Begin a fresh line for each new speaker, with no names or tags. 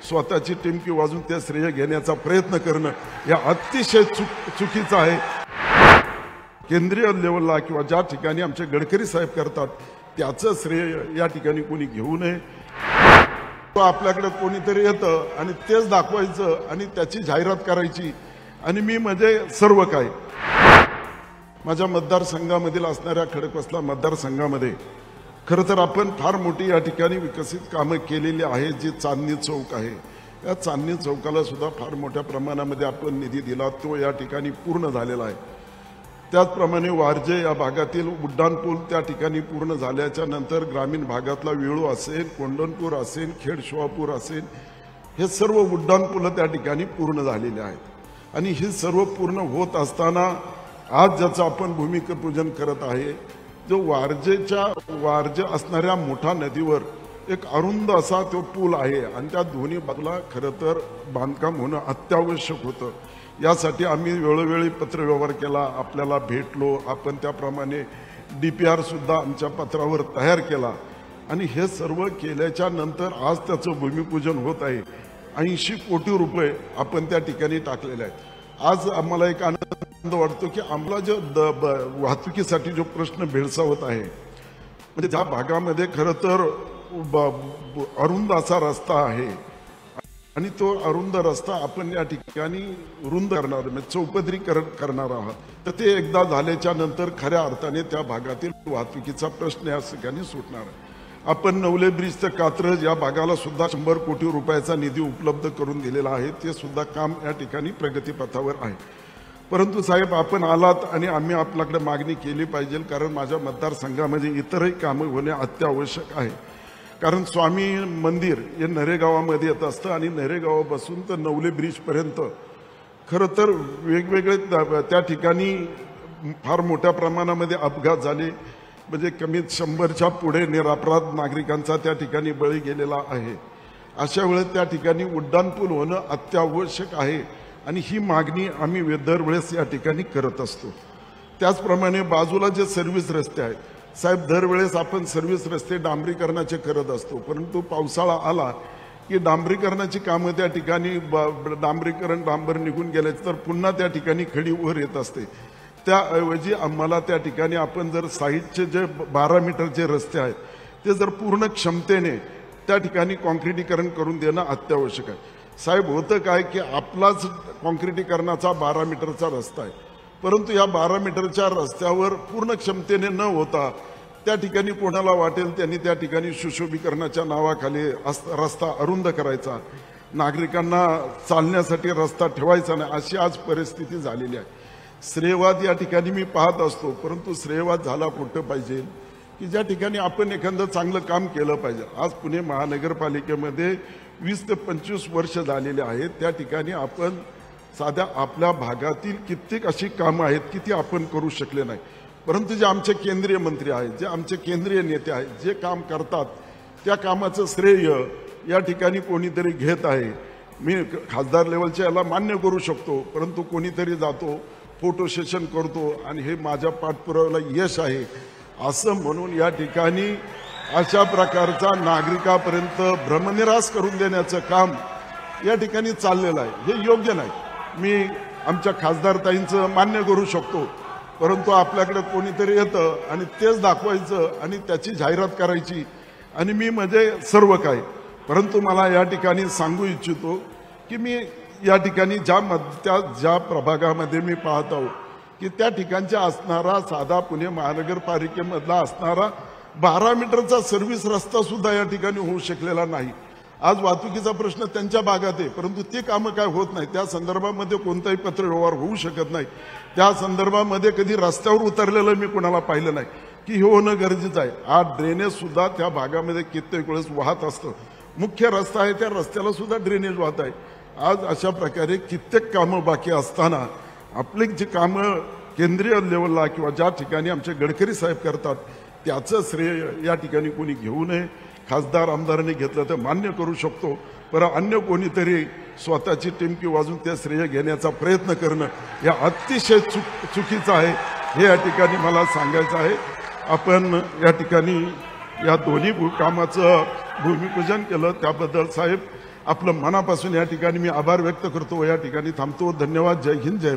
स्वतःची टिमकी वाजून ते श्रेय घेण्याचा प्रयत्न करणं या अतिशय चुकीचं आहे। केंद्रीय लेवलला किंवा ज्या ठिकाणी आमचे गडकरी साहेब करतात त्याचं श्रेय या ठिकाणी कोणी घेऊ नये। तो आपल्याकडे कोणीतरी येतं आणि तेच दाखवायचं आणि त्याची जाहिरात करायची आणि मी म्हणजे सर्व काय। माझ्या मतदारसंघामधील असणाऱ्या खडकवासला मतदारसंघामध्ये खरं तर आपण फार मोठी या ठिकाणी विकसित कामं केलेली आहेत। जी चांदणी चौक आहे, या चांदणी चौकाला सुद्धा फार मोठ्या प्रमाणामध्ये आपण निधी दिला, तो या ठिकाणी पूर्ण झालेला आहे। त्याचप्रमाणे वारजे या भागातील उड्डाणपूल त्या ठिकाणी पूर्ण झाल्याच्या नंतर ग्रामीण भागातला वेळू असेल, कोंडणपूर असेल, खेड शिवापूर असेल, हे सर्व उड्डाणपूल त्या ठिकाणी पूर्ण झालेले आहेत। आणि ही सर्व पूर्ण होत असताना आज ज्याचं आपण भूमिपूजन करत आहे, जो वारजे असणाऱ्या मोठा नदीवर एक अरुंद असा तो पूल आहे आणि त्या दोन्ही बाजूला खरं तर बांधकाम होणं अत्यावश्यक होतं। यासाठी आम्ही वेळोवेळी पत्रव्यवहार केला, आपल्याला भेटलो, आपण त्याप्रमाणे DPR सुद्धा आमच्या पत्रावर तयार केला आणि हे सर्व केल्याच्या नंतर आज त्याचं भूमिपूजन होत आहे। 80 कोटी रुपये आपण त्या ठिकाणी टाकलेले आहेत। आज आम्हाला एक आनंद वाटतो की आम्हाला जो वाहतुकीसाठी जो प्रश्न भेडसावत आहे, म्हणजे ज्या भागामध्ये खरं तर अरुंद असा रस्ता आहे आणि तो अरुंद रस्ता आपण या ठिकाणी रुंद करणार, म्हणजे चौपदरीकरण करणार आहात, तर ते एकदा झाल्याच्या नंतर खऱ्या अर्थाने त्या भागातील वाहतुकीचा प्रश्न या ठिकाणी सुटणार आहे। आपण नवले ब्रिज ते कात्रज या भागाला सुद्धा 100 कोटी रुपयाचा निधी उपलब्ध करून दिलेला आहे, ते सुद्धा काम या ठिकाणी प्रगतीपथावर आहे। परंतु साहेब आपण आलात आणि आम्ही आपल्याकडे मागणी केली पाहिजे, कारण माझ्या मतदारसंघामध्ये इतरही कामं होणे अत्यावश्यक आहे। कारण स्वामी मंदिर हे नरेगावामध्ये येत असतं आणि नरेगावापासून तर नवले ब्रिजपर्यंत खरं तर वेगवेगळे त्या ठिकाणी फार मोठ्या प्रमाणामध्ये अपघात झाले, म्हणजे कमीत 100च्या पुढे निरपराध नागरिकांचा त्या ठिकाणी बळी गेलेला आहे। अशा वेळेस त्या ठिकाणी उड्डाणपूल होणं अत्यावश्यक आहे आणि ही मागणी आम्ही दरवेळेस या ठिकाणी करत असतो। त्याचप्रमाणे बाजूला जे सर्व्हिस रस्ते आहेत साहेब, दरवेळेस आपण सर्व्हिस रस्ते डांबरीकरणाचे करत असतो, परंतु पावसाळा आला की डांबरीकरणाची कामं त्या ठिकाणी डांबर निघून गेले तर पुन्हा त्या ठिकाणी खडी वर येत असते। त्याऐवजी आम्हाला त्या ठिकाणी आपण जर साईडचे जे 12 मीटरचे रस्ते आहेत ते जर पूर्ण क्षमतेने त्या ठिकाणी कॉन्क्रिटीकरण करून देणं अत्यावश्यक आहे। साहेब होतं काय की आपलाच कॉन्क्रिटीकरणाचा 12 मीटरचा रस्ता आहे, परंतु या 12 मीटरच्या रस्त्यावर पूर्ण क्षमतेने न होता त्या ठिकाणी कोणाला वाटेल त्यांनी त्या ठिकाणी सुशोभीकरणाच्या नावाखाली रस्ता अरुंद करायचा, नागरिकांना चालण्यासाठी रस्ता ठेवायचा नाही, अशी आज परिस्थिती झालेली आहे। श्रेयवाद या ठिकाणी मी पाहत असतो, परंतु श्रेयवाद झाला कुठं पाहिजे की ज्या ठिकाणी आपण एखादं चांगलं काम केलं पाहिजे। आज पुणे महानगरपालिकेमध्ये 20 ते 25 वर्ष झालेले आहेत, त्या ठिकाणी आपण साध्या आपल्या भागातील कित्येक अशी कामं आहेत की ती आपण करू शकले नाही। परंतु जे आमचे केंद्रीय मंत्री आहेत, जे आमचे केंद्रीय नेते आहेत, जे काम करतात त्या कामाचं श्रेय या ठिकाणी कोणीतरी घेत आहे। मी खासदार लेवलच्या याला मान्य करू शकतो, परंतु कोणीतरी जातो, फोटो सेशन करतो आणि हे माझ्या पाठपुराव्याला यश आहे असं म्हणून या ठिकाणी अशा प्रकारचा नागरिकापर्यंत भ्रमनिरास करून देण्याचं काम या ठिकाणी चाललेलं आहे। हे योग्य नाही। मी आमच्या खासदारताईंचं मान्य करू शकतो, परंतु आपल्याकडे कोणीतरी येतं आणि तेच दाखवायचं आणि त्याची जाहिरात करायची आणि मी म्हणजे सर्व काय। परंतु मला या ठिकाणी सांगू इच्छितो की मी या ठिकाणी ज्या प्रभागामध्ये मी पाहत आहोत की त्या ठिकाणचा असणारा साधा पुणे महानगरपालिकेमधला असणारा 12 मीटरचा सर्व्हिस रस्ता सुद्धा या ठिकाणी होऊ शकलेला नाही। आज वाहतुकीचा प्रश्न त्यांच्या भागात आहे, परंतु ते कामं काय होत नाही, त्या संदर्भामध्ये कोणताही पत्रव्यवहार होऊ शकत नाही। त्या संदर्भामध्ये कधी रस्त्यावर उतरलेलं मी कोणाला पाहिलं नाही की हे होणं गरजेचं आहे। आज ड्रेनेज सुद्धा त्या भागामध्ये कित्येक वेळेस वाहत असतं, मुख्य रस्ता आहे त्या रस्त्याला सुद्धा ड्रेनेज वाहत आहे। आज अशा प्रकारे कित्येक कामं बाकी असताना आपली जी कामं केंद्रीय लेवलला किंवा ज्या ठिकाणी आमचे गडकरी साहेब करतात त्याचं श्रेय या ठिकाणी कोणी घेऊ नये। खासदार आमदारांनी घेतलं तर मान्य करू शकतो, पण अन्य कोणीतरी स्वतःची टिमकी वाजून ते श्रेय घेण्याचा प्रयत्न करणं या अतिशय चुकीचं आहे, हे या ठिकाणी मला सांगायचं आहे। आपण या ठिकाणी या दोन्ही कामाचं भूमिपूजन केलं त्याबद्दल साहेब आपलं मनापासून या ठिकाणी मी आभार व्यक्त करतो. या ठिकाणी थांबतो. धन्यवाद. जय हिंद. जय